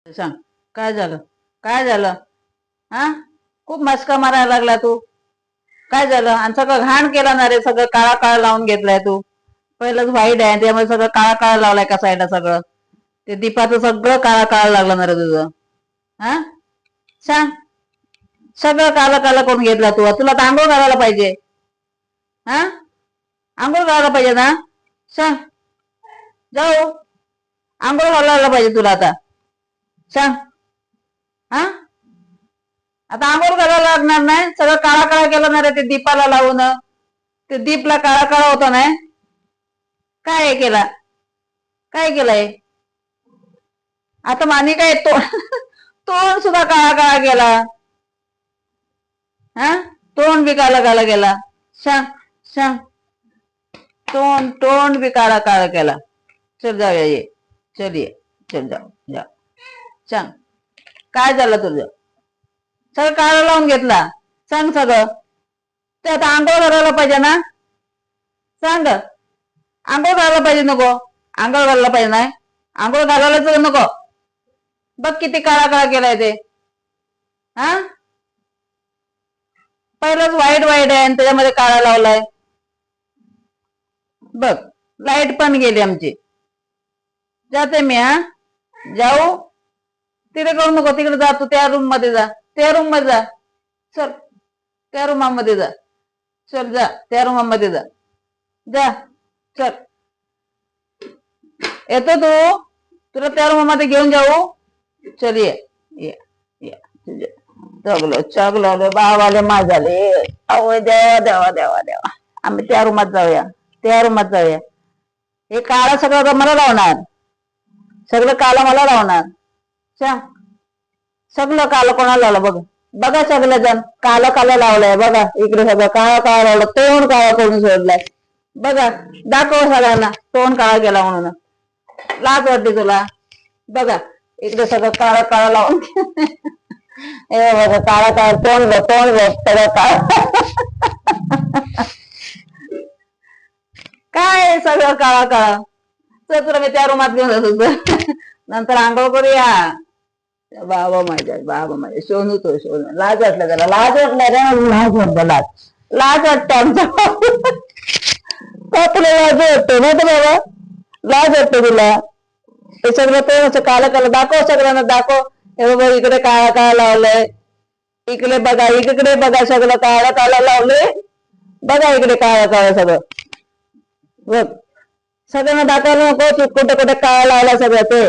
सांग. काय झालं? काय झालं? हा, खूप मस्का मारायला लागला तू. काय झालं? आणि सगळं घाण केलं ना रे, सगळं काळा काळा लावून घेतलाय तू. पहिलंच व्हाईट आहे त्यामुळे सगळं काळा काळा लावलाय का साईडला सगळं. ते दीपाचं सगळं काळा काळा लागलं ना रे तुझं. हा, सांग. सगळं काळं काळं करून घेतला तू. तुला तर आंघोळ घालायला पाहिजे. हा, आंघोळ घालायला पाहिजे ना. सांग. जाऊ, आंघोळ घालायला पाहिजे तुला आता. सांग. हा, आता आंघोळ करायला लागणार नाही. सगळं काळा काळा केलं ना रे ते दीपाला लावून. ते दीपला काळा काळा होता नाही. काय हे केला? काय केलंय? आता माने काय तो तोंड सुद्धा काळा काळा केला. हा, तोंड बी काळा काळा केला. सांग. सांग. तोंड तोंड बी काळा काळा केला. चल जाऊया ये. चल ये. चल जाऊ जा. सांग. काय झालं तुझं? सगळं काळा लावून घेतला. सांग सगळं. ते आता आंघोळ करायला पाहिजे ना. सांग. आंघोळ घालायला पाहिजे नको? आंघोळ घालायला पाहिजे नाही. आंघोळ घालायलाच नको. बघ किती काळा काळा केलाय ते. हा, पहिलंच व्हाईट व्हाईट आहे आणि त्याच्यामध्ये काळा लावलाय. बघ, लाईट पण गेली आमची. जाते मी. हा, जाऊ. तिथे करू नको. तिकडे जा तू. त्या रूम मध्ये जा. त्या रूम मध्ये जा. चल, त्या रूमामध्ये जा. चल जा. त्या रूमामध्ये जा. जा. चल. येतो तू. तुला त्या रूमामध्ये घेऊन जाऊ. चल ये. ये. ये. चगलो चगलो बावाले माझाले. अहो देवा देवा देवा देवा. आम्ही त्या रूमात जाऊया. त्या रूमात जाऊया. हे काळा सगळं मला लावणार. सगळं काला मला लावणार. सांग. सगळं काल कोणाला लावलं बघ. बघा सगळं जण काला काला लावलंय. बघा इकडे सगळं काळा काळा लावलं. तोंड काळा करून सोडलाय. बघा, दाखव सगळ्यांना तोंड काळा केला म्हणून. लाज वाटते तुला? बघा इकडे सगळं काळा काळा लावून हे बघा काळा काळा तोंड तोंड सगळं काळा. काय सगळं काळा काळा. चल तुला मी त्या रूमात घेऊन जातो. नंतर आंघोळ करूया. बाबा माझ्या सोनू तो सोनू. लाज वाटलं त्याला. लाज वाटलं रे. लाज वाटलं. लाज वाटतं आमच्या तुला लाज वाटतं ना तर बाबा. लाज वाटतं तुला. हे सगळं ते असं काळं काळं दाखव सगळ्यांना दाखव. हे बघ इकडे काळा काळा लावलंय. इकडे बघा. इकडे बघा सगळं काळा काळा लावलंय. बघा इकडे काळा काळा सगळं. बघ सगळ्यांना दाखवायला नको कुठे कुठे काळा लावला सगळं ते.